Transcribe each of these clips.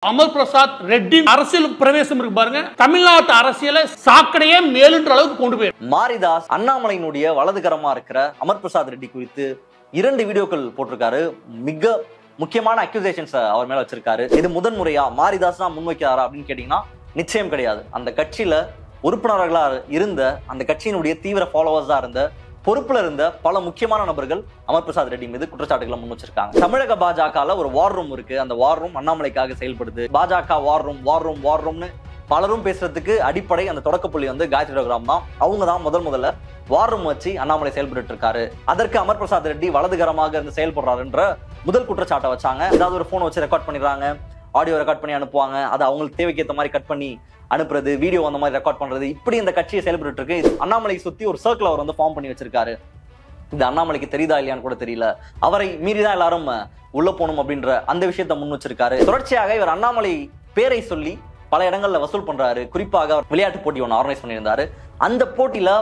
அமர் பிரசாத் ரெட்டி அரசியல் பிரவேசம் இருக்கு பாருங்க, தமிழ்நாட்டு அரசியலை சாக்கடையே மேலுன்ற அளவுக்கு கொண்டு போய். மாரிதாஸ் அண்ணாமலையினுடைய வலதுகரமா இருக்கிற அமர் பிரசாத் ரெட்டி குறித்து 2 வீடியோக்கள் போட்டிருக்காரு. மிக முக்கியமான அக்யூசேஷன்ஸ் அவர் மேல வச்சிருக்காரு. இது முதன்முறையா மாரிதாஸ் தான் முன்வைக்கிறாரா அப்படின்னு கேட்டீங்கன்னா நிச்சயம் கிடையாது. அந்த கட்சியில உறுப்பினர்களா இருந்த, அந்த கட்சியினுடைய தீவிர ஃபாலோவர்ஸா இருந்த, பொறுப்புல இருந்த பல முக்கியமான நபர்கள் அமர் பிரசாத் ரெட்டி மீது குற்றச்சாட்டுகளை முன் வச்சிருக்காங்க. தமிழக பாஜகல ஒரு வார் ரூம் இருக்கு. அந்த வார் ரூம் அண்ணாமலைக்காக செயல்படுது. பாஜக வார் ரூம்னு பலரும் பேசுறதுக்கு அடிப்படை அந்த தொடக்க புள்ளி காயத்ரி ரகுராம் தான். அவங்க தான் முதல்ல வார் ரூம் வச்சு அண்ணாமலை செயல்பட்டு இருக்காரு. அதற்கு அமர் பிரசாத் ரெட்டி வலதுகரமாக இருந்து செயல்படுறாருன்ற முதல் குற்றச்சாட்டை வச்சாங்க. ஏதாவது ஒரு போன் வச்சு ரெக்கார்ட் பண்ணிடுறாங்க, ஆடியோ ரெக்கார்ட் பண்ணி அனுப்புவாங்க, அதை அவங்களுக்கு தேவைக்கு ஏற்ற மாதிரி கட் பண்ணி அனுப்புறது, வீடியோ அந்த மாதிரி ரெக்கார்ட் பண்றது, இப்படி இந்த கட்சியை செயல்பட்டு இருக்கு. அண்ணாமலை சுத்தி ஒரு சர்க்கிள் அவர் ஃபார்ம் பண்ணி வச்சிருக்காரு. இது அண்ணாமலைக்கு தெரியுதா இல்லையான்னு கூட தெரியல. அவரை மீறிதான் எல்லாரும் உள்ள போகணும் அப்படின்ற அந்த விஷயத்த முன் வச்சிருக்காரு. தொடர்ச்சியாக இவர் அண்ணாமலை பேரை சொல்லி பல இடங்கள்ல வசூல் பண்றாரு. குறிப்பாக விளையாட்டு போட்டி ஒன்று ஆர்கனைஸ் பண்ணியிருந்தாரு. அந்த போட்டியில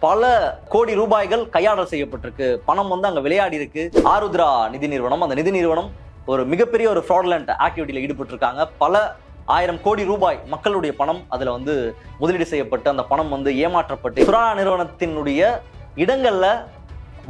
பல கோடி ரூபாய்கள் கையாடல் செய்யப்பட்டிருக்கு. பணம் அங்க விளையாடி இருக்கு. ஆருத்ரா நிதி நிறுவனம், அந்த நிதி நிறுவனம் ஒரு மிகப்பெரிய ஒரு ஃப்ராட்லண்ட் ஆக்டிவிட்டியில ஈடுபட்டு இருக்காங்க. பல 1000 கோடி ரூபாய் மக்களுடைய பணம் அதுல முதலீடு செய்யப்பட்டு அந்த பணம் ஏமாற்றப்பட்டு சுரானா நிறுவனத்தினுடைய இடங்கள்ல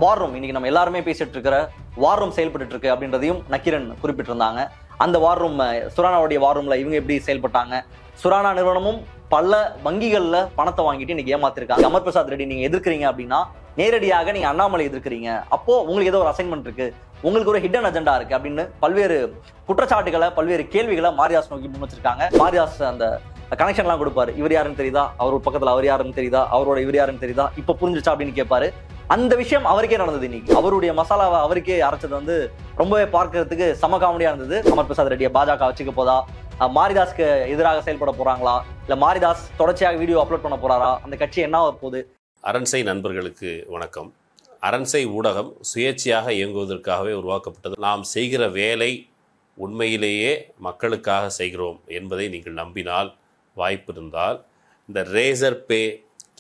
வார் ரூம், இன்னைக்கு நம்ம எல்லாருமே பேசிட்டு இருக்கிற வார் ரூம் செயல்பட்டு இருக்கு அப்படின்றதையும் நக்கீரன் குறிப்பிட்டிருந்தாங்க. அந்த வார் ரூம், சுரானாவுடைய வார் ரூம்ல இவங்க எப்படி செயல்பட்டாங்க, சுரானா நிறுவனமும் பல வங்கிகள்ல பணத்தை வாங்கிட்டு இன்னைக்கு ஏமாத்திருக்காங்க. அமர் பிரசாத் ரெட்டி நீங்க எதிர்க்கிறீங்க அப்படின்னா நேரடியாக நீங்க அண்ணாமலை எதிர்க்கிறீங்க. அப்போ உங்களுக்கு ஏதோ ஒரு அசைன்மெண்ட் இருக்கு, உங்களுக்கு ஒரு ஹிடன் அஜெண்டா இருக்கு அப்படின்னு பல்வேறு குற்றச்சாட்டுகளை, பல்வேறு கேள்விகளை மாரிதாஸ் நோக்கி முன் வச்சிருக்காங்க. மாரிதாஸ் அந்த கனெக்ஷன் எல்லாம் கொடுப்பாரு. இவர் யாருன்னு தெரியுதா, அவர் பக்கத்துல அவர் யாருன்னு தெரியுதா, அவரோட இவர் யாருன்னு தெரியுதா, இப்ப புரிஞ்சுச்சா அப்படின்னு கேட்பாரு. அந்த விஷயம் அவருக்கே நடந்தது. இன்னைக்கு அவருடைய மசாலாவை அவருக்கே அரைச்சது ரொம்பவே பார்க்கறதுக்கு சம காமெடியா இருந்தது. அமர் பிரசாத் ரெட்டியை பாஜக வச்சுக்க போதா, மாரிதாஸ்க்கு எதிராக செயல்பட போறாங்களா, இல்ல மாரிதாஸ் தொடர்ச்சியாக வீடியோ அப்லோட் பண்ண போறாரா, அந்த கட்சி என்ன போகுது? அரண்சை நண்பர்களுக்கு வணக்கம். அரண்சை ஊடகம் சுயேட்சையாக இயங்குவதற்காகவே உருவாக்கப்பட்டது. நாம் செய்கிற வேலை உண்மையிலேயே மக்களுக்காக செய்கிறோம் என்பதை நீங்கள் நம்பினால், வாய்ப்பு இருந்தால் இந்த ரேசர் பே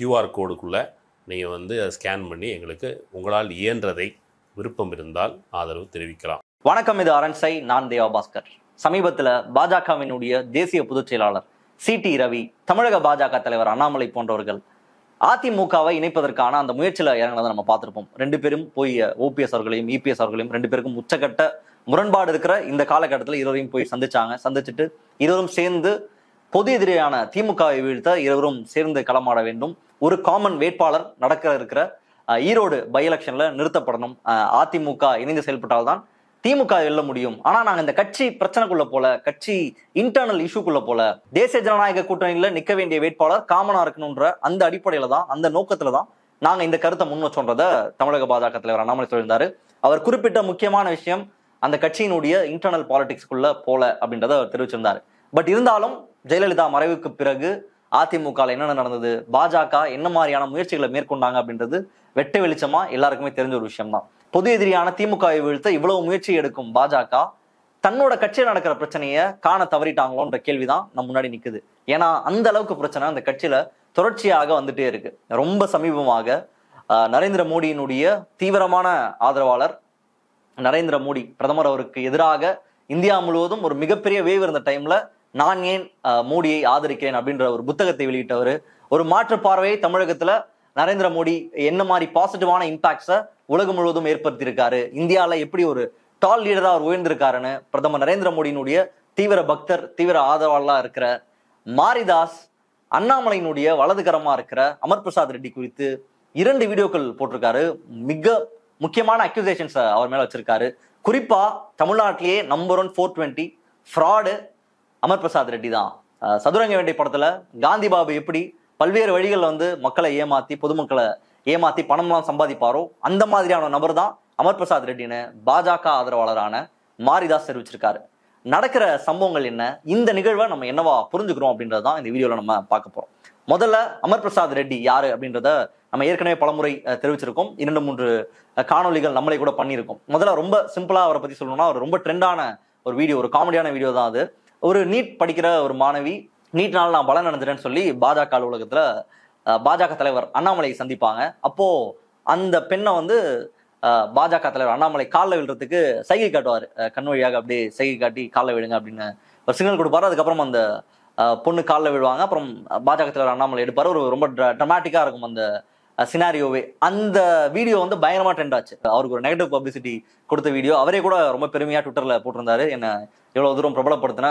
QR கோடுக்குள்ளே நீங்கள் அதை ஸ்கேன் பண்ணி எங்களுக்கு உங்களால் இயன்றதை விருப்பம் இருந்தால் ஆதரவு தெரிவிக்கலாம். வணக்கம், இது அரண்சை. நான் தேவா பாஸ்கர். சமீபத்தில் பாஜகவினுடைய தேசிய பொதுச் செயலாளர் CT ரவி, தமிழக பாஜக தலைவர் அண்ணாமலை போன்றவர்கள் அதிமுகவை இணைப்பதற்கான அந்த முயற்சியில் இறங்கினதை நம்ம பார்த்துருப்போம். 2 பேரும் போய் OPS அவர்களையும் EPS அவர்களையும் 2 பேருக்கும் உச்சகட்ட முரண்பாடு இருக்கிற இந்த காலகட்டத்தில் இருவரையும் போய் சந்திச்சுட்டு இருவரும் சேர்ந்து பொது எதிரியான திமுகவை வீழ்த்த இருவரும் சேர்ந்து களமாட வேண்டும். ஒரு காமன் வேட்பாளர் இருக்கிற ஈரோடு பை எலெக்ஷன்ல நிறுத்தப்படணும். அதிமுக இணைந்து செயல்பட்டால்தான் திமுக வெல்ல முடியும். ஆனா நாங்க இந்த கட்சி பிரச்சனைக்குள்ள போல, கட்சி இன்டர்னல் இஷ்யூக்குள்ள போல, தேசிய ஜனநாயக கூட்டணியில நிக்க வேண்டிய வேட்பாளர் காமனா இருக்கணும்ன்ற அந்த அடிப்படையில தான், அந்த நோக்கத்துல தான் நாங்க இந்த கருத்தை முன் வச்சோன்றத தமிழக பாஜக தலைவர் அண்ணாமலை சொல்லியிருந்தாரு. அவர் குறிப்பிட்ட முக்கியமான விஷயம் அந்த கட்சியினுடைய இன்டர்னல் பாலிடிக்ஸ்குள்ள போல அப்படின்றத அவர் தெரிவிச்சிருந்தாரு. பட் இருந்தாலும் ஜெயலலிதா மறைவுக்கு பிறகு அதிமுக என்னென்ன நடந்தது, பாஜக என்ன மாதிரியான முயற்சிகளை மேற்கொண்டாங்க அப்படின்றது வெட்ட வெளிச்சமா எல்லாருக்குமே தெரிஞ்ச ஒரு விஷயம் தான். பொது எதிரியான திமுகவை வீழ்த்த இவ்வளவு முயற்சி எடுக்கும் பாஜக தன்னோட கட்சியில் நடக்கிற பிரச்சனையை காண தவறிட்டாங்களோன்ற கேள்விதான் நம்ம முன்னாடி நிக்குது. ஏன்னா அந்த அளவுக்கு பிரச்சனை அந்த கட்சியில தொடர்ச்சியாக வந்துட்டே இருக்கு. ரொம்ப சமீபமாக நரேந்திர மோடியினுடைய தீவிரமான ஆதரவாளர் நரேந்திர மோடி பிரதமர் அவருக்கு எதிராக இந்தியா முழுவதும் ஒரு மிகப்பெரிய வேவ் இருந்த டைம்ல நான் ஏன் மோடியை ஆதரிக்கிறேன் அப்படின்ற ஒரு புத்தகத்தை வெளியிட்டவர். ஒரு மாற்று பார்வையை தமிழகத்துல நரேந்திர மோடி என்ன மாதிரி பாசிட்டிவான இம்பாக்ட்ஸை உலகம் முழுவதும் ஏற்படுத்தியிருக்காரு, இந்தியாவில எப்படி ஒரு டால் லீடரா அவர் உயர்ந்திருக்காருன்னு பிரதமர் நரேந்திர மோடியினுடைய தீவிர பக்தர், தீவிர ஆதரவாளா இருக்கிற மாரிதாஸ் அண்ணாமலையினுடைய வலதுகரமா இருக்கிற அமர் பிரசாத் ரெட்டி குறித்து 2 வீடியோக்கள் போட்டிருக்காரு. மிக முக்கியமான அக்யூசேஷன்ஸ் அவர் மேல வச்சிருக்காரு. குறிப்பா தமிழ்நாட்டிலேயே நம்பர் 1 420 ஃப்ராடு அமர் பிரசாத் ரெட்டி தான். சதுரங்க வேண்டிய படத்துல காந்தி பாபு எப்படி பல்வேறு வழிகள் மக்களை ஏமாத்தி, பொதுமக்களை ஏமாத்தி பணம்லாம் சம்பாதிப்பாரோ அந்த மாதிரியான நபர் தான் அமர் பிரசாத் ரெட்டின்னு பாஜக ஆதரவாளரான மாரிதாஸ் தெரிவிச்சிருக்காரு. நடக்கிற சம்பவங்கள் என்ன, இந்த நிகழ்வை நம்ம என்னவா புரிஞ்சுக்கிறோம் அப்படின்றதான் இந்த வீடியோல நம்ம பார்க்க போறோம். முதல்ல அமர் பிரசாத் ரெட்டி யாரு அப்படின்றத நம்ம ஏற்கனவே பலமுறை தெரிவிச்சிருக்கோம். 2-3 காணொலிகள் நம்மளே கூட பண்ணியிருக்கோம். முதல்ல ரொம்ப சிம்பிளா அவரை பத்தி சொல்லணும்னா, அவர் ரொம்ப ட்ரெண்டான ஒரு வீடியோ, ஒரு காமெடியான வீடியோ தான் அது. ஒரு நீட் படிக்கிற ஒரு மாணவி நீட்னால நான் பலன் அடைஞ்சிட்டேன்னு சொல்லி பாஜக அலுவலகத்துல பாஜக தலைவர் அண்ணாமலை சந்திப்பாங்க. அப்போ அந்த பெண்ணை பாஜக தலைவர் அண்ணாமலை காலில் விழுறதுக்கு சைகை காட்டுவார். கண் வழியாக அப்படியே சைகை காட்டி காலில் விழுங்க அப்படின்னு ஒரு சிக்னல் கொடுப்பாரு. அதுக்கப்புறம் அந்த பொண்ணு காலில் விழுவாங்க. அப்புறம் பாஜக தலைவர் அண்ணாமலை எடுப்பாரு. ஒரு ரொம்ப ட்ரமாட்டிக்கா இருக்கும் அந்த சினாரியோவே. அந்த வீடியோ வந்து பயங்கரமா ட்ரெண்ட் ஆச்சு. அவருக்கு ஒரு நெகட்டிவ் பப்ளிசிட்டி கொடுத்த வீடியோ. அவரே கூட ரொம்ப பெருமையா ட்விட்டர்ல போட்டிருந்தாரு, என்ன எவ்வளவு தூரம் பிரபலப்படுத்தின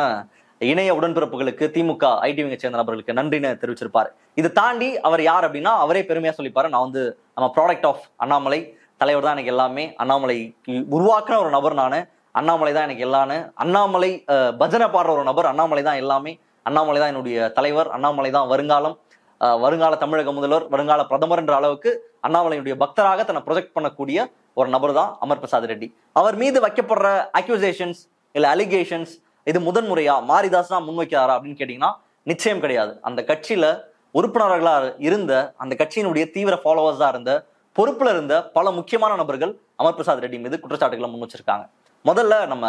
இணைய உடன்பிறப்புகளுக்கு திமுக ஐடிவிங்க சேர்ந்த நபர்களுக்கு நன்றின்னு தெரிவிச்சிருப்பாரு. இதை தாண்டி அவர் யார் அப்படின்னா அவரே பெருமையா சொல்லிப்பாரு, நான் வந்து நம்ம ப்ராடக்ட் ஆஃப் அண்ணாமலை, தலைவர் தான் எனக்கு எல்லாமே, அண்ணாமலை உருவாக்குன ஒரு நபர் நானு, அண்ணாமலை தான் எனக்கு எல்லான்னு, அண்ணாமலை பஜனை பாடுற ஒரு நபர், அண்ணாமலை தான் எல்லாமே, அண்ணாமலை தான் என்னுடைய தலைவர், அண்ணாமலை தான் வருங்கால தமிழக முதல்வர், வருங்கால பிரதமர் என்ற அளவுக்கு அண்ணாமலையுடைய பக்தராக தன்னை ப்ரொஜெக்ட் பண்ணக்கூடிய ஒரு நபர் தான் அமர் பிரசாத் ரெட்டி. அவர் மீது வைக்கப்படுற அக்யூசேஷன்ஸ் இல்ல அலிகேஷன்ஸ் இது முதன்முறையா மாரிதாஸ் தான் முன்வைக்கிறாரா அப்படின்னு கேட்டீங்கன்னா நிச்சயம் கிடையாது. அந்த கட்சியில உறுப்பினர்களா இருந்த, அந்த கட்சியினுடைய தீவிர ஃபாலோவர்ஸா இருந்த, பொறுப்புல இருந்த பல முக்கியமான நபர்கள் அமர் பிரசாத் ரெட்டி மீது குற்றச்சாட்டுகளை முன் வச்சிருக்காங்க. முதல்ல நம்ம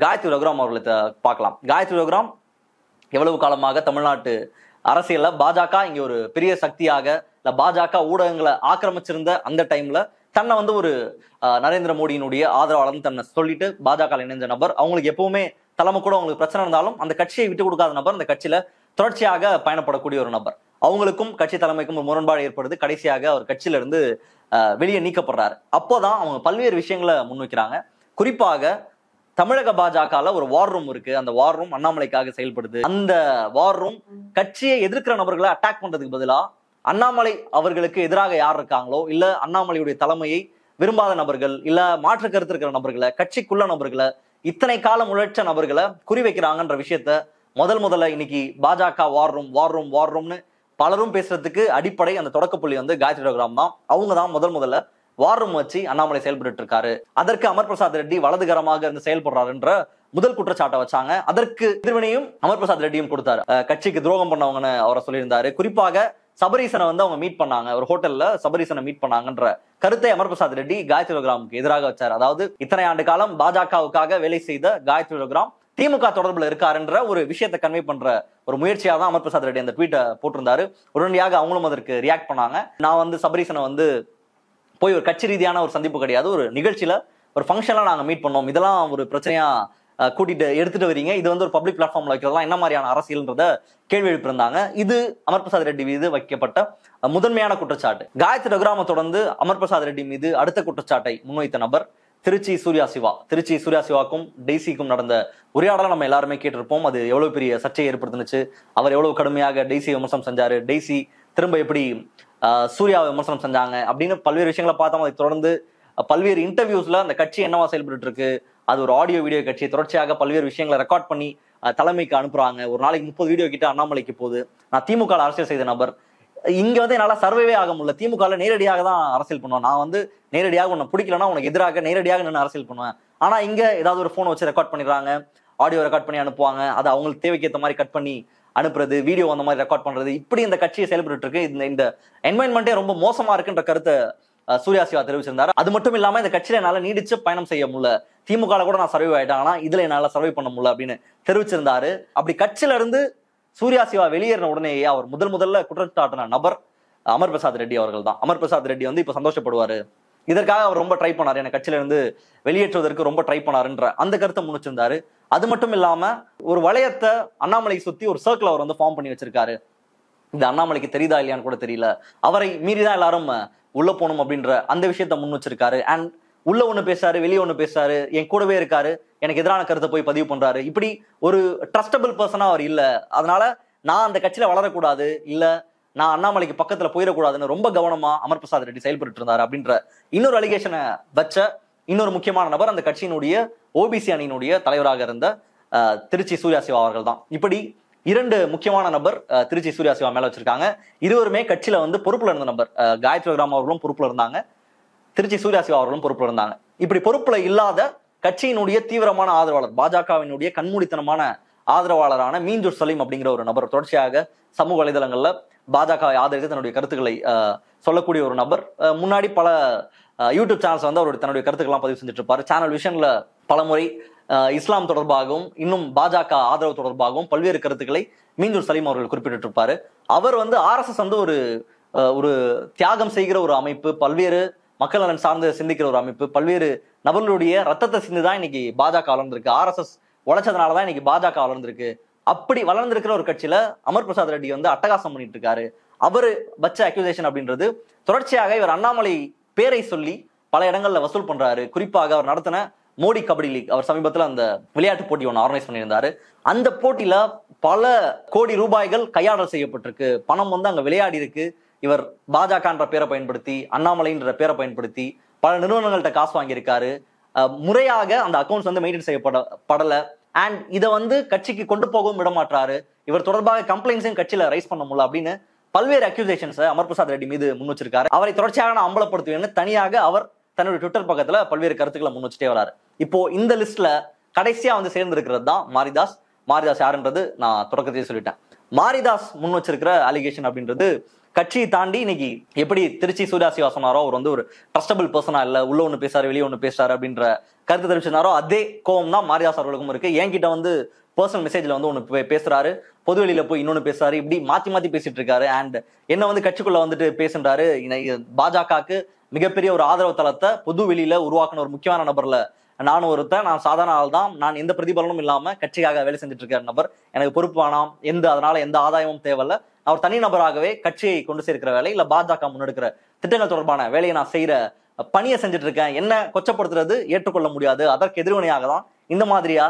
காயத்ரி ரகுராம் அவர்களை பார்க்கலாம். காயத்ரி ரகுராம் எவ்வளவு காலமாக தமிழ்நாட்டு அரசியல்ல பாஜக இங்க ஒரு பெரிய சக்தியாக, இல்ல பாஜக ஊடகங்களை ஆக்கிரமிச்சிருந்த அந்த டைம்ல தன்னை வந்து ஒரு நரேந்திர மோடியினுடைய ஆதரவாளர்னு தன்னை சொல்லிட்டு பாஜக இணைஞ்ச நபர். அவங்களுக்கு எப்பவுமே தலைமை கூட அவங்களுக்கு பிரச்சனை இருந்தாலும் அந்த கட்சியை விட்டு கொடுக்காத நபர், அந்த கட்சியில தொடர்ச்சியாக பயணப்படக்கூடிய ஒரு நபர். அவங்களுக்கும் கட்சி தலைமைக்கும் ஒரு முரண்பாடு ஏற்படுது. கடைசியாக அவர் கட்சியில இருந்து வெளியே நீக்கப்படுறாரு. அப்போதான் அவங்க பல்வேறு விஷயங்களை முன்வைக்கிறாங்க. குறிப்பாக தமிழக பாஜகல ஒரு வார் ரூம் இருக்கு. அந்த வார் ரூம் அண்ணாமலைக்காக செயல்படுது. அந்த வார் ரூம் கட்சியை எதிர்க்கிற நபர்களை அட்டாக் பண்றதுக்கு பதிலா அண்ணாமலை அவர்களுக்கு எதிராக யார் இருக்காங்களோ, இல்ல அண்ணாமலையுடைய தலைமையை விரும்பாத நபர்கள், இல்ல மாற்று கருத்து இருக்கிற நபர்களை, கட்சிக்குள்ள நபர்களை, இத்தனை காலம் உழைச்ச நபர்களை குறிவைக்கிறாங்கன்ற விஷயத்த முதல்ல இன்னைக்கு பாஜக வார் ரூம்னு பலரும் பேசுறதுக்கு அடிப்படை அந்த தொடக்கப்புள்ளி வந்து காயத்ரி ரகுராம் தான். அவங்க தான் முதல்ல வார் ரூம் வச்சு அண்ணாமலை செயல்பட்டு இருக்காரு. அதற்கு அமர் பிரசாத் ரெட்டி வலதுகரமாக இருந்து செயல்படுறாருன்ற முதல் குற்றச்சாட்டை வச்சாங்க. அதற்கு எதிர்வினையும் அமர் பிரசாத் ரெட்டியும் கொடுத்தாரு. கட்சிக்கு துரோகம் பண்ணவங்கன்னு அவரை சொல்லியிருந்தாரு. குறிப்பாக சபரீசனை வந்து அவங்க மீட் பண்ணாங்க, ஒரு ஹோட்டல்ல சபரீசனை மீட் பண்ணாங்கன்ற கருத்தை அமர் பிரசாத் ரெட்டி காயத்ரி ரகுராமுக்கு எதிராக வச்சார். அதாவது இத்தனை ஆண்டு காலம் பாஜகவுக்காக வேலை செய்த காயத்ரி ரகுராம் திமுக தொடர்புல இருக்காருன்ற ஒரு விஷயத்தை கன்வே பண்ற ஒரு முயற்சியாக தான் அமர் பிரசாத் ரெட்டி அந்த ட்வீட்டை போட்டிருந்தாரு. உடனடியாக அவங்களும் அதற்கு ரியாக்ட் பண்ணாங்க. நான் வந்து சபரீசனை வந்து போய் ஒரு கட்சி ரீதியான ஒரு சந்திப்பு கிடையாது, ஒரு நிகழ்ச்சியில ஒரு ஃபங்க்ஷன்ல நாங்க மீட் பண்ணோம், இதெல்லாம் ஒரு பிரச்சனையா கூட்டிட்டு எடுத்துட்டு வரீங்க, இது வந்து ஒரு பப்ளிக் பிளாட்ஃபார்ம்ல வைக்கிறதெல்லாம் என்ன மாதிரியான அரசியல்ன்றத கேள்வி எழுப்பியிருந்தாங்க. இது அமர் பிரசாத் ரெட்டி மீது வைக்கப்பட்ட முதன்மையான குற்றச்சாட்டு. காயத்ரி ரகுராமை தொடர்ந்து அமர் பிரசாத் ரெட்டி மீது அடுத்த குற்றச்சாட்டை முன்வைத்த நபர் திருச்சி சூர்யா சிவா. திருச்சி சூர்யா சிவாக்கும் டெய்சிக்கும் நடந்த உரையாடலை நம்ம எல்லாருமே கேட்டிருப்போம். அது எவ்வளவு பெரிய சர்ச்சையை ஏற்படுத்துனுச்சு, அவர் எவ்வளவு கடுமையாக டெய்சி விமர்சனம் செஞ்சாரு, டெய்சி திரும்ப எப்படி சூர்யாவை விமர்சனம் செஞ்சாங்க அப்படின்னு பல்வேறு விஷயங்களை பார்த்தோம். அதை தொடர்ந்து பல்வேறு இன்டர்வியூஸ்ல அந்த கட்சி என்னவா செயல்பட்டு இருக்கு, அது ஒரு ஆடியோ வீடியோ கட்சி, தொடர்ச்சியாக பல்வேறு விஷயங்களை ரெக்கார்ட் பண்ணி தலைமைக்கு அனுப்புறாங்க. ஒரு நாளைக்கு 30 வீடியோ கிட்ட அண்ணாமலைக்கு போகுது. நான் திமுக அரசியல் செய்த நபர், இங்க வந்து என்னால சர்வேவே ஆக முடியல, திமுக நேரடியாக தான் அரசியல் பண்ணுவேன், நான் வந்து நேரடியாக உன்னை பிடிக்கலன்னா உனக்கு எதிராக நேரடியாக நின்று அரசியல் பண்ணுவேன். ஆனா இங்க ஏதாவது ஒரு போன் வச்சு ரெக்கார்ட் பண்ணிடுறாங்க, ஆடியோ ரெக்கார்ட் பண்ணி அனுப்புவாங்க, அதை அவங்களுக்கு தேவைக்கு ஏற்ற மாதிரி கட் பண்ணி அனுப்புறது, வீடியோ அந்த மாதிரி ரெக்கார்ட் பண்றது, இப்படி இந்த கட்சியை செயல்பட்டு இருக்கு. இந்த என்வைரன்மெண்டே ரொம்ப மோசமா இருக்குன்ற கருத்தை சூர்யா சிவா தெரிவிச்சிருந்தாரு. அது மட்டும் இல்லாம இந்த கட்சியில என்னால நீடிச்சு பயணம் செய்ய முடியல, திமுக கூட நான் சர்வை ஆயிட்டேன், ஆனா இதுல என்னால சர்வை பண்ண முடியல அப்படின்னு தெரிவிச்சிருந்தாரு. அப்படி கட்சியில இருந்து சூர்யா சிவா வெளியேறின உடனேயே அவர் முதல்ல குற்றச்சாட்டின நபர் அமர் பிரசாத் ரெட்டி அவர்கள் தான். அமர் பிரசாத் ரெட்டி வந்து இப்ப சந்தோஷப்படுவாரு, இதற்காக அவர் ரொம்ப ட்ரை பண்ணாரு, எனக்கு கட்சியில இருந்து வெளியேற்றுவதற்கு ரொம்ப ட்ரை பண்ணாருன்ற அந்த கருத்தை முன்னிச்சிருந்தாரு. அது மட்டும் இல்லாம ஒரு வளையத்தை அண்ணாமலை சுத்தி ஒரு சர்க்கிள் அவர் வந்து ஃபார்ம் பண்ணி வச்சிருக்காரு. இந்த அண்ணாமலைக்கு தெரியுதா இல்லையான்னு கூட தெரியல, அவரை மீறிதான் எல்லாரும் உள்ள போகணும் அப்படின்ற அந்த விஷயத்த முன் வச்சிருக்காரு. அண்ட் உள்ள ஒண்ணு பேசாரு, வெளியே ஒண்ணு பேசாரு, என் கூடவே இருக்காரு, எனக்கு எதிரான கருத்தை போய் பதிவு பண்றாரு. இப்படி ஒரு ட்ரஸ்டபிள் பர்சனா அவர் இல்ல, அதனால நான் அந்த கட்சியில வளரக்கூடாது, இல்ல நான் அண்ணாமலைக்கு பக்கத்துல போயிடக்கூடாதுன்னு ரொம்ப கவனமா அமர் பிரசாத் ரெட்டி செயல்பட்டு இருந்தாரு அப்படின்ற இன்னொரு அலிகேஷனை வச்ச இன்னொரு முக்கியமான நபர் அந்த கட்சியினுடைய ஓபிசி அணியினுடைய தலைவராக இருந்த திருச்சி சூர்யா சிவா அவர்கள் தான். இப்படி 2 முக்கியமான நபர் திருச்சி சூர்யா சிவா மேல வச்சிருக்காங்க. இருவருமே கட்சியில வந்து பொறுப்புல இருந்த நபர். காயத்ரி ரகுராம் அவர்களும் பொறுப்புல இருந்தாங்க, திருச்சி சூர்யா சிவா அவர்களும் பொறுப்புல இருந்தாங்க. இப்படி பொறுப்புல இல்லாத கட்சியினுடைய தீவிரமான ஆதரவாளர், பாஜகவினுடைய கண்மூடித்தனமான ஆதரவாளரான மீஞ்சூர் சலீம் அப்படிங்கிற ஒரு நபர் தொடர்ச்சியாக சமூக வலைதளங்கள்ல பாஜகவை ஆதரித்து தன்னுடைய கருத்துக்களை சொல்லக்கூடிய ஒரு நபர். முன்னாடி பல யூடியூப் சேனல்ஸ் வந்து அவருடைய தன்னுடைய கருத்துக்கள்லாம் பதிவு செஞ்சுட்டு இருப்பாரு. சேனல் விஷன்ல பலமுறை இஸ்லாம் தொடர்பாகவும் இன்னும் பாஜக ஆதரவு தொடர்பாகவும் பல்வேறு கருத்துக்களை மீஞ்சூர் சலீம் அவர்கள் குறிப்பிட்டு இருப்பாரு. அவர் வந்து RSS வந்து ஒரு தியாகம் செய்கிற ஒரு அமைப்பு, பல்வேறு மக்கள் நலன் சார்ந்து சிந்திக்கிற ஒரு அமைப்பு, பல்வேறு நபர்களுடைய ரத்தத்தை சிந்துதான் இன்னைக்கு பாஜக வளர்ந்துருக்கு. RSS உழைச்சதுனாலதான் இன்னைக்கு பாஜக வளர்ந்துருக்கு. அப்படி வளர்ந்திருக்கிற ஒரு கட்சியில அமர் பிரசாத் ரெட்டி வந்து அட்டகாசம் பண்ணிட்டு இருக்காரு. அவரு வச்ச அக்யூசேஷன் அப்படின்றது தொடர்ச்சியாக இவர் அண்ணாமலை பேரை சொல்லி பல இடங்கள்ல வசூல் பண்றாரு. குறிப்பாக அவர் நடத்தின மோடி கபடி லீக், அவர் சமீபத்தில் அந்த விளையாட்டு போட்டி ஒன்று ஆர்கனைஸ் பண்ணியிருந்தாரு. அந்த போட்டியில பல கோடி ரூபாய்கள் கையாடல் செய்யப்பட்டிருக்கு. பணம் வந்து அங்க விளையாடி இருக்கு. இவர் பாஜகன்ற பேரை பயன்படுத்தி, அண்ணாமலைன்ற பேரை பயன்படுத்தி பல நிறுவனங்கள்கிட்ட காசு வாங்கியிருக்காரு. முறையாக அந்த அக்கௌண்ட்ஸ் வந்து மெயின்டைன் செய்யப்படல. அண்ட் இதை வந்து கட்சிக்கு கொண்டு போகவும் விடமாட்டாரு. இவர் தொடர்பாக கம்ப்ளைண்ட்ஸையும் கட்சியில ரைஸ் பண்ண முடியல அப்படின்னு பல்வேறு அக்யூசேஷன்ஸை அமர் பிரசாத் ரெட்டி மீது முன் வச்சிருக்காரு. அவரை தொடர்ச்சியாக நான் அம்பலப்படுத்துவேன்னு தனியாக அவர் தன்னுடைய ட்விட்டர் பக்கத்துல பல்வேறு கருத்துக்களை முன் வச்சுட்டே வராரு. இப்போ இந்த லிஸ்ட்ல கடைசியா வந்து சேர்ந்து இருக்கிறது தான் மாரிதாஸ். மாரிதாஸ் யாருன்றது நான் தொடக்கத்தையே சொல்லிட்டேன். மாரிதாஸ் முன் வச்சிருக்கிற அலிகேஷன் அப்படின்றது கட்சியை தாண்டி இன்னைக்கு எப்படி திருச்சி சூர்யா சிவா சொன்னாரோ, அவர் வந்து ஒரு ட்ரஸ்டபிள் பர்சனா இல்ல, உள்ள ஒண்ணு பேசாரு வெளியே ஒண்ணு பேசுறாரு அப்படின்ற கருத்து தெரிவிச்சிருந்தாரோ, அதே கோவம் தான் மாரிதாஸ் அவர்களுக்கும் இருக்கு. என்கிட்ட வந்து பர்சனல் மெசேஜ்ல வந்து ஒண்ணு பேசுறாரு, பொது வெளியில போய் இன்னொன்னு பேசுறாரு, இப்படி மாத்தி மாத்தி பேசிட்டு இருக்காரு. அண்ட் என்ன வந்து கட்சிக்குள்ள வந்துட்டு பேசுறாரு. பாஜகவுக்கு மிகப்பெரிய ஒரு ஆதரவு தளத்தை பொது வெளியில உருவாக்குன ஒரு முக்கியமான நபர்ல நானும் ஒருத்தன். நான் சாதாரண ஆள் தான். நான் எந்த பிரதிபலனும் இல்லாம கட்சிக்காக வேலை செஞ்சுட்டு இருக்கிற நபர். எனக்கு பொறுப்பு வேணாம், அதனால எந்த ஆதாயமும் தேவையில்ல. அவர் தனி நபராகவே கட்சியை கொண்டு சேர்க்கிற வேலை, இல்ல பாஜக முன்னெடுக்கிற திட்டங்கள் தொடர்பான வேலையை நான் செய்யற பணியை செஞ்சுட்டு இருக்கேன். என்ன கொச்சப்படுத்துறது ஏற்றுக்கொள்ள முடியாது. அதற்கு எதிர்வினையாக தான் இந்த மாதிரியா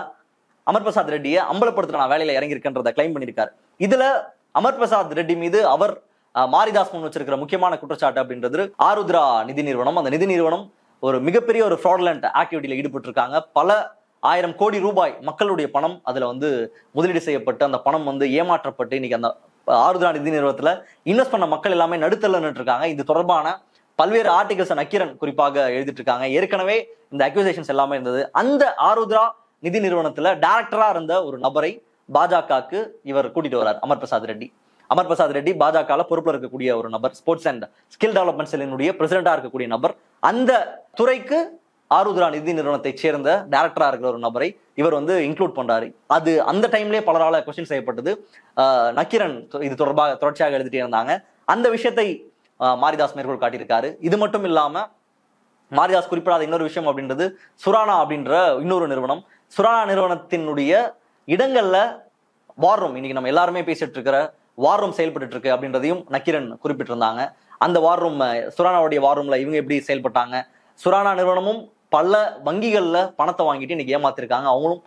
அமர் பிரசாத் ரெட்டியை அம்பலப்படுத்துற நான் வேலையில இறங்கியிருக்கின்றத கிளைம் பண்ணியிருக்காரு. இதுல அமர் பிரசாத் ரெட்டி மீது அவர் மாரிதாஸ் முன் வச்சிருக்கிற முக்கியமான குற்றச்சாட்டு அப்படின்றது ஆருத்ரா நிதி நிறுவனம். அந்த நிதி நிறுவனம் ஒரு மிகப்பெரிய ஒரு ஃப்ராட்லண்ட் ஆக்டிவிட்டியில ஈடுபட்டு இருக்காங்க. பல 1000 கோடி ரூபாய் மக்களுடைய பணம் அதுல வந்து முதலீடு செய்யப்பட்டு அந்த பணம் வந்து ஏமாற்றப்பட்டு இன்னைக்கு அந்த ஆருத்ரா நிதி நிறுவனத்துல இன்வெஸ்ட் பண்ண மக்கள் எல்லாமே நடுத்தல நின்று இருக்காங்க. இது தொடர்பான பல்வேறு ஆர்டிகல்ஸ் நக்கீரன் குறிப்பாக எழுதிட்டு இருக்காங்க. ஏற்கனவே இந்த அக்யூசேஷன்ஸ் எல்லாமே இருந்தது. அந்த ஆருத்ரா நிதி நிறுவனத்துல டைரக்டரா இருந்த ஒரு நபரை பாஜகவுக்கு இவர் கூட்டிட்டு வர்றார், அமர் பிரசாத் ரெட்டி. அமர் பிரசாத் ரெட்டி பாஜக பொறுப்புல இருக்கக்கூடிய ஒரு நபர், ஸ்போர்ட்ஸ் அண்ட் ஸ்கில் டெவலப்மெண்ட் செல்லினுடைய பிரசிடண்டா இருக்கக்கூடிய நபர். அந்த துறைக்கு ஆருத்ரா நிதி நிறுவனத்தை சேர்ந்த டைரக்டரா இருக்கிற ஒரு நபரை இவர் வந்து இன்க்ளூட் பண்றாரு. அது அந்த டைம்லயே பலரால கொஸ்டின் செய்யப்பட்டது. நக்கீரன் இது தொடர்பாக தொடர்ச்சியாக எழுதிட்டே இருந்தாங்க. அந்த விஷயத்தை மாரிதாஸ் மேற்கோள் காட்டியிருக்காரு. இது மட்டும் இல்லாம மாரிதாஸ் குறிப்பிடாத இன்னொரு விஷயம் அப்படின்றது சுரானா அப்படின்ற இன்னொரு நிறுவனம். சுரானா நிறுவனத்தினுடைய இடங்கள்ல வார் ரூம், இன்னைக்கு நம்ம எல்லாருமே பேசிட்டு இருக்கிற வார் ரூம் செயல்பட்டு இருக்கு அப்படின்றதையும் நக்கீரன் குறிப்பிட்டிருந்தாங்க. அந்த வார் ரூம், சுரானாவுடைய வார் ரூம்ல இவங்க எப்படி செயல்பட்டாங்க, சுரானா நிறுவனமும் பல வங்கிகள்ல பணத்தை வாங்கிட்டு இன்னைக்கு ஏமாத்திருக்காங்க. அவங்களும்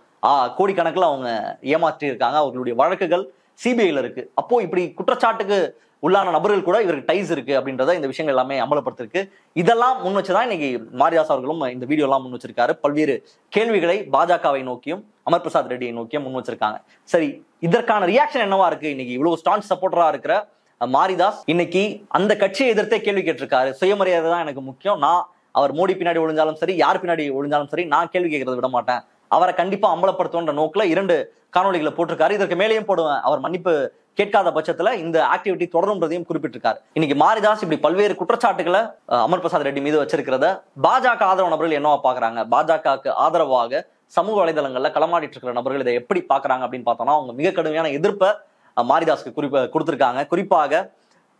கோடிக்கணக்கில் அவங்க ஏமாற்றி இருக்காங்க. அவர்களுடைய வழக்குகள் சிபிஐல இருக்கு. அப்போ இப்படி குற்றச்சாட்டுக்கு உள்ளான நபர்கள் கூட இவருக்கு டைஸ் இருக்கு அப்படின்றத இந்த விஷயங்கள் எல்லாமே அமலப்படுத்திருக்கு. இதெல்லாம் முன் வச்சுதான் இன்னைக்கு மாரிதாஸ் அவர்களும் இந்த வீடியோ எல்லாம் முன் வச்சிருக்காரு. பல்வேறு கேள்விகளை பாஜகவை நோக்கியும் அமர் பிரசாத் ரெட்டியை நோக்கியும் முன் வச்சிருக்காங்க. சரி, இதற்கான ரியாக்ஷன் என்னவா இருக்கு? இன்னைக்கு இவ்வளவு ஸ்டான்ச் சப்போர்ட்டரா இருக்கிற மாரிதாஸ் இன்னைக்கு அந்த கட்சியை எதிர்த்தே கேள்வி கேட்டிருக்காரு. சுயமரியாதை தான் எனக்கு முக்கியம், நான் அவர் மோடி பின்னாடி ஒழிஞ்சாலும் சரி, யார் பின்னாடி ஒழிஞ்சாலும் சரி, நான் கேள்வி கேட்கறத விட மாட்டேன், அவரை கண்டிப்பா அம்பலப்படுத்துன்ற நோக்கில 2 காணொலிகளை போட்டிருக்காரு. இதற்கு மேலேயும் போடுவேன், அவர் மன்னிப்பு கேட்காத பட்சத்துல இந்த ஆக்டிவிட்டி தொடரும்ன்றதையும் குறிப்பிட்டிருக்காரு. இன்னைக்கு மாரிதாஸ் இப்படி பல்வேறு குற்றச்சாட்டுகளை அமர் பிரசாத் ரெட்டி மீது வச்சிருக்கிறத பாஜக ஆதரவு நபர்கள் என்னவா பாக்குறாங்க, பாஜகவுக்கு ஆதரவாக சமூக வலைதளங்கள்ல களமாடிட்டு இருக்கிற நபர்கள் இதை எப்படி பாக்குறாங்க அப்படின்னு பார்த்தோம்னா, அவங்க மிக கடுமையான எதிர்ப்பை மாரிதாஸ்க்கு கொடுத்திருக்காங்க. குறிப்பாக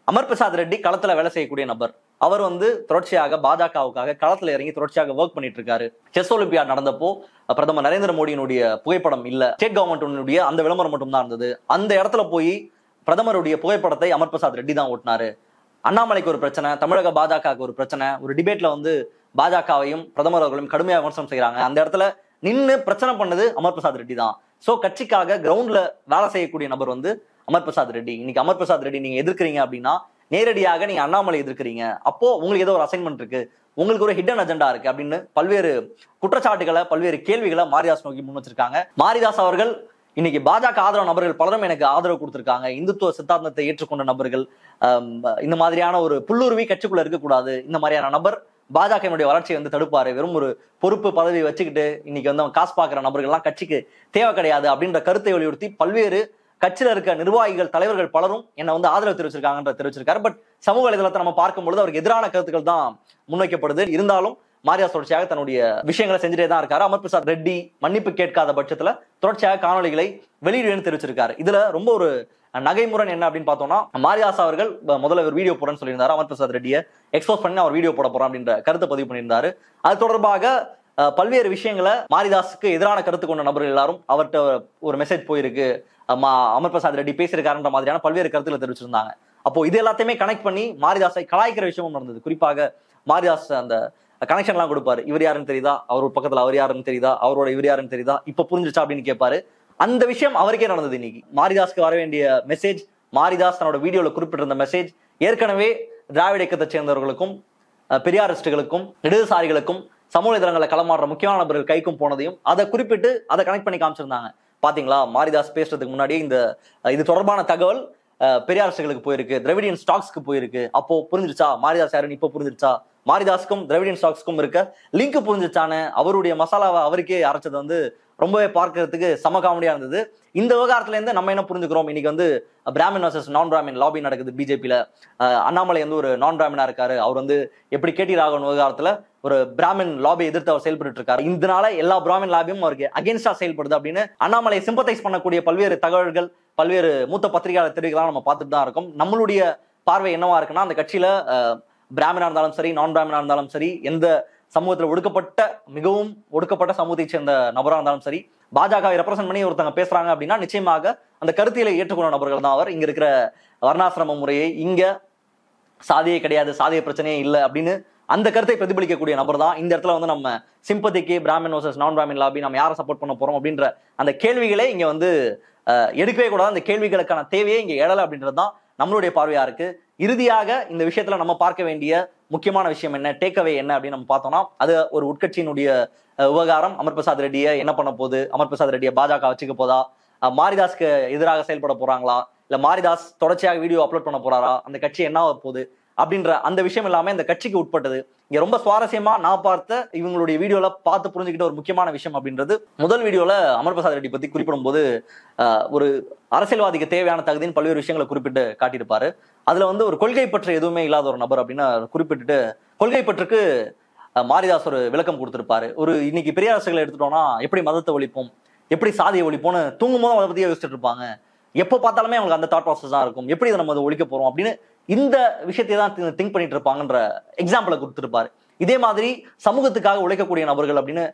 அமர் பிரசாத் ரெட்டி களத்துல வேலை செய்யக்கூடிய நபர். அவர் வந்து தொடர்ச்சியாக பாஜகவுக்காக களத்துல இறங்கி தொடர்ச்சியாக ஒர்க் பண்ணிட்டு இருக்காரு. செஸ் ஒலிம்பியாட் நடந்தப்போ பிரதமர் நரேந்திர மோடியினுடைய புகைப்படம் இல்ல, ஸ்டேட் கவர்மெண்ட் அந்த விளம்பரம் மட்டும் தான் இருந்தது. அந்த இடத்துல போய் பிரதமருடைய புகைப்படத்தை அமர் பிரசாத் ரெட்டி தான் ஓட்டினாரு. அண்ணாமலைக்கு ஒரு பிரச்சனை, தமிழக பாஜகவுக்கு ஒரு பிரச்சனை, ஒரு டிபேட்ல வந்து பாஜகவையும் பிரதமர் அவர்களையும் கடுமையாக விமர்சனம் செய்யறாங்க. அந்த இடத்துல நின்று பிரச்சனை பண்ணது அமர் பிரசாத் ரெட்டி தான். சோ கட்சிக்காக கிரவுண்ட்ல வேலை செய்யக்கூடிய நபர் வந்து அமர் பிரசாத் ரெட்டி. இன்னைக்கு அமர் பிரசாத் ரெட்டி நீங்க எதிர்க்கிறீங்க அப்படின்னா நேரடியாக நீங்க அண்ணாமலை எதிர்க்கிறீங்க. அப்போ உங்களுக்கு ஏதோ ஒரு அசைன்மெண்ட் இருக்கு, உங்களுக்கு ஒரு ஹிடன் அஜெண்டா இருக்கு அப்படின்னு பல்வேறு குற்றச்சாட்டுகளை, பல்வேறு கேள்விகளை மாரிதாஸ் நோக்கி முன் வச்சிருக்காங்க. மாரிதாஸ் அவர்கள் இன்னைக்கு பாஜக ஆதரவு நபர்கள் பலரும் எனக்கு ஆதரவு கொடுத்திருக்காங்க. இந்துத்துவ சித்தாந்தத்தை ஏற்றுக்கொண்ட நபர்கள், இந்த மாதிரியான ஒரு புல்லுருவி கட்சிக்குள்ள இருக்கக்கூடாது, இந்த மாதிரியான நபர் பாஜகவினுடைய வளர்ச்சியை வந்து தடுப்பாரு, வெறும் ஒரு பொறுப்பு பதவி வச்சுக்கிட்டு இன்னைக்கு வந்து காசு பாக்குற நபர்கள்லாம் கட்சிக்கு தேவை கிடையாது அப்படின்ற கருத்தை வலியுறுத்தி பல்வேறு கட்சியில இருக்க நிர்வாகிகள், தலைவர்கள் பலரும் என்ன வந்து ஆதரவு தெரிவிச்சிருக்காரு. பட் சமூக வலைதளத்தை நம்ம பார்க்கும்பொழுது அவருக்கு எதிரான கருத்துக்கள் தான் முன்வைக்கப்படுது. இருந்தாலும் மாரிதாஸ் தொடர்ச்சியாக தன்னுடைய விஷயங்களை செஞ்சுட்டே தான் இருக்காரு. அமர் பிரசாத் ரெட்டி மன்னிப்பு கேட்காத பட்சத்துல தொடர்ச்சியாக காணொலிகளை வெளியிடுவேன்னு தெரிவிச்சிருக்காரு. இதுல ரொம்ப ஒரு நகைமுரண் என்ன அப்படின்னு பார்த்தோம்னா, மாரிதாஸ் அவர்கள் முதல்ல ஒரு வீடியோ போறேன்னு சொல்லியிருந்தாரு. அமர் பிரசாத் ரெட்டியை எக்ஸ்போஸ் பண்ணி அவர் வீடியோ போட போறோம் அப்படின்ற கருத்தை பதிவு பண்ணியிருந்தாரு. அது தொடர்பாக பல்வேறு விஷயங்களை மாரிதாஸுக்கு எதிரான கருத்து கொண்ட நபர்கள் எல்லாரும் அவர்கிட்ட ஒரு மெசேஜ் போயிருக்கு, அமர் பிரசாத் ரெட்டி பேசியிருக்காருன்ற மாதிரியான பல்வேறு கருத்துக்களை தெரிவிச்சிருந்தாங்க. அப்போ இது எல்லாத்தையுமே கனெக்ட் பண்ணி மாரிதாஸை கலாய்க்கிற விஷயமும் நடந்தது. குறிப்பாக மாரிதாஸ் அந்த கனெக்ஷன் எல்லாம் கொடுப்பாரு. இவர் யாருன்னு தெரியுதா, அவர் பக்கத்துல அவர் யாருன்னு தெரியுதா, அவரோட இவர் யாருன்னு தெரியுதா, இப்ப புரிஞ்சிச்சா அப்படின்னு கேட்பாரு. அந்த விஷயம் அவருக்கே நடந்தது. இன்னைக்கு மாரிதாஸ்க்கு வர வேண்டிய மெசேஜ், மாரிதாஸ் தன்னோட வீடியோல குறிப்பிட்டிருந்த மெசேஜ் ஏற்கனவே திராவிட இயக்கத்தை சேர்ந்தவர்களுக்கும் பெரியாரிஸ்டுகளுக்கும் இடதுசாரிகளுக்கும் சமூக இதழங்களை களமாடுற முக்கியமான நபர்கள் கைக்கும் போனதையும் அதை குறிப்பிட்டு அதை கனெக்ட் பண்ணி காமிச்சிருந்தாங்க. பாத்தீங்களா, மாரிதாஸ் பேசுறதுக்கு முன்னாடி இது தொடர்பான தகவல் பெரியாரிஸ்டுகளுக்கு போயிருக்கு, திராவிடியன் ஸ்டாக்ஸ்க்கு போயிருக்கு. அப்போ புரிஞ்சிருச்சா மாரிதாஸ் யாருன்னு இப்ப புரிஞ்சிருச்சா, மாரிதாஸ்க்கும் திராவிடியன் ஸ்டாக்ஸ்க்கும் இருக்க லிங்க் புரிஞ்சிச்சான்னு அவருடைய மசாலாவை அவருக்கே அரைச்சது ரொம்பவே பார்க்கறதுக்கு சம காமெடியா இருந்தது. இந்த விவகாரத்துல இருந்து நம்ம என்ன புரிஞ்சுக்கிறோம், இன்னைக்கு பிராமின் வர்சஸ் நான் பிராமின் லாபி நடக்குது பிஜேபியில. அண்ணாமலை ஒரு நான் பிராமினா இருக்காரு, அவர் எப்படி கேடி ராகவன் விவகாரத்துல ஒரு பிராமின் லாபி எதிர்த்து அவர் செயல்பட்டு இருக்காரு, இதனால எல்லா பிராமின் லாபியும் அவருக்கு அகேன்ஸ்டா செயல்படுது அப்படின்னு அண்ணாமலை சிம்பத்தைஸ் பண்ணக்கூடிய பல்வேறு தகவல்கள் பல்வேறு மூத்த பத்திரிகையாளர் தெரிவிக்கலாம் நம்ம பார்த்துட்டு தான் இருக்கோம். நம்மளுடைய பார்வை என்னவா இருக்குன்னா, அந்த கட்சியில பிராமினா இருந்தாலும் சரி, நான் பிராமினா இருந்தாலும் சரி, எந்த சமூகத்தில் ஒடுக்கப்பட்ட மிகவும் ஒடுக்கப்பட்ட சமூகத்தை சேர்ந்த நபராக இருந்தாலும் சரி, பாஜகவை ரெப்ரசென்ட் பண்ணி ஒருத்தங்க பேசுறாங்க அப்படின்னா நிச்சயமாக அந்த கருத்தியலை ஏற்றுக்கொண்ட நபர்கள் தான் அவர். இங்க இருக்கிற வர்ணாசிரம முறையை, இங்க சாதியே கிடையாது, சாதிய பிரச்சனையே இல்லை அப்படின்னு அந்த கருத்தை பிரதிபலிக்கக்கூடிய நபர் தான். இந்த இடத்துல நம்ம சிம்பதிக்கு பிராமின் வர்சஸ் நான் பிராமின் லாபி நம்ம யாரை சப்போர்ட் பண்ண போறோம் அப்படின்ற அந்த கேள்விகளே இங்க எடுக்கவே கூடாது. அந்த கேள்விகளுக்கான தேவையே இங்க எழலை அப்படின்றது தான் நம்மளுடைய பார்வையா இருக்கு. இறுதியாக இந்த விஷயத்துல நம்ம பார்க்க வேண்டிய முக்கியமான விஷயம் என்ன, டேக்அவே என்ன அப்படின்னு நம்ம பார்த்தோம்னா, அது ஒரு உட்கட்சியினுடைய விவகாரம். அமர் பிரசாத் ரெட்டியை என்ன பண்ண போகுது, அமர் பிரசாத் ரெட்டியை பாஜக வச்சுக்க போதா, மாரிதாஸ்க்கு எதிராக செயல்பட போறாங்களா, இல்ல மாரிதாஸ் தொடர்ச்சியாக வீடியோ அப்லோட் பண்ண போறாரா, அந்த கட்சி என்ன போகுது அப்படின்ற அந்த விஷயம் எல்லாமே இந்த கட்சிக்கு உட்பட்டது. இங்க ரொம்ப சுவாரஸ்யமா நான் பார்த்த இவங்களுடைய வீடியோல பார்த்து புரிஞ்சுக்கிட்ட ஒரு முக்கியமான விஷயம் அப்படின்றது, முதல் வீடியோல அமர் பிரசாத் ரெட்டி பத்தி குறிப்பிடும் போது ஒரு அரசியல்வாதிக்கு தேவையான தகுதின்னு பல்வேறு விஷயங்களை குறிப்பிட்டு காட்டியிருப்பாரு. அதுல ஒரு கொள்கை பற்று எதுவுமே இல்லாத ஒரு நபர் அப்படின்னு குறிப்பிட்டுட்டு கொள்கை பற்றுக்கு மாரிதாஸ் ஒரு விளக்கம் கொடுத்திருப்பாரு. இன்னைக்கு பெரியாரசுகளை எடுத்துட்டோம்னா எப்படி மதத்தை ஒழிப்போம், எப்படி சாதியை ஒழிப்போம்னு தூங்கும் போதும் அதை பத்தியே யோசிச்சுட்டு இருப்பாங்க. எப்போ பார்த்தாலுமே அவங்களுக்கு அந்த தாட் ப்ராசஸ் தான் இருக்கும், எப்படி இதை நம்ம ஒழிக்க போறோம் அப்படின்னு இந்த விஷயத்தை தான் திங்க் பண்ணிட்டு இருப்பாங்கன்ற எக்ஸாம்பிளை கொடுத்திருப்பாரு. இதே மாதிரி சமூகத்துக்காக உழைக்கக்கூடிய நபர்கள் அப்படின்னு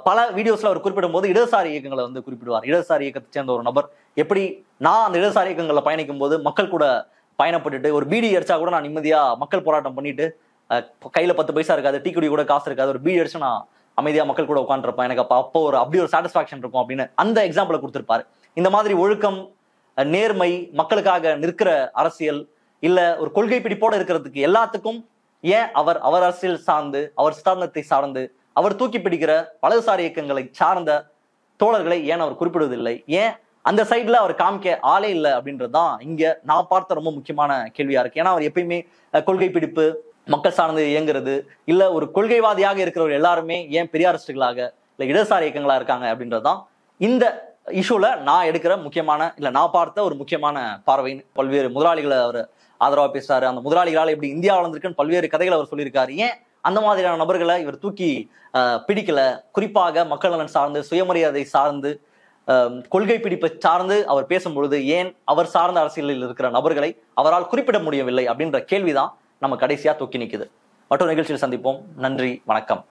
பல வீடியோஸ்ல அவர் குறிப்பிடும் போது இடதுசாரி இயக்கங்களை குறிப்பிடுவார். இடதுசாரி இயக்கத்தை சேர்ந்த ஒரு நபர் எப்படி நான் அந்த இடதுசாரி இயக்கங்களை பயணிக்கும் போது மக்கள் கூட பயணப்பட்டுட்டு ஒரு பீடி அடிச்சா கூட நான் நிம்மதியா மக்கள் போராட்டம் பண்ணிட்டு கையில 10 பைசா இருக்காது, டீ குடி கூட காசு இருக்காது, ஒரு பீடி அடிச்சு நான் அமைதியா மக்கள் கூட உட்காந்துருப்பேன், எனக்கு அப்போ அப்படி ஒரு சாட்டிஸ்பாக்சன் இருக்கும் அப்படின்னு அந்த எக்ஸாம்பிளை கொடுத்திருப்பாரு. இந்த மாதிரி ஒழுக்கம், நேர்மை, மக்களுக்காக நிற்கிற அரசியல், இல்ல ஒரு கொள்கை பிடிப்போட இருக்கிறதுக்கு எல்லாத்துக்கும் ஏன் அவர் அரசியல் சார்ந்து, அவர் சித்தாந்தத்தை சார்ந்து, அவர் தூக்கி பிடிக்கிற வலதுசாரி இயக்கங்களை சார்ந்த தோழர்களை ஏன் அவர் குறிப்பிடுவதில்லை, ஏன் அந்த சைட்ல அவர் காமிக்க ஆளே இல்லை அப்படின்றதுதான் இங்க நான் பார்த்த ரொம்ப முக்கியமான கேள்வியா இருக்கு. ஏன்னா அவர் எப்பயுமே கொள்கை பிடிப்பு, மக்கள் சார்ந்து இயங்குறது, இல்ல ஒரு கொள்கைவாதியாக இருக்கிறவர் எல்லாருமே ஏன் பெரியாரிஸ்டுகளாக இல்ல இடதுசாரி இயக்கங்களா இருக்காங்க அப்படின்றதுதான் இந்த இஷ்யூல நான் எடுக்கிற முக்கியமான, இல்ல நான் பார்த்த ஒரு முக்கியமான பார்வைன்னு. பல்வேறு முதலாளிகளை அவர் ஆதரவா பேசுறாரு, அந்த முதலாளிகளால் எப்படி இந்தியா வளர்ந்துருக்குன்னு பல்வேறு கதைகளை அவர் சொல்லியிருக்காரு. ஏன் அந்த மாதிரியான நபர்களை இவர் தூக்கி பிடிக்கல? குறிப்பாக மக்கள் நலன் சார்ந்து, சுயமரியாதை சார்ந்து, கொள்கை பிடிப்பை சார்ந்து அவர் பேசும்பொழுது ஏன் அவர் சார்ந்த அரசியலில் இருக்கிற நபர்களை அவரால் குறிப்பிட முடியவில்லை அப்படின்ற கேள்விதான் நம்ம கடைசியா தூக்கி நிக்குது. மற்றொரு நிகழ்ச்சியில் சந்திப்போம். நன்றி, வணக்கம்.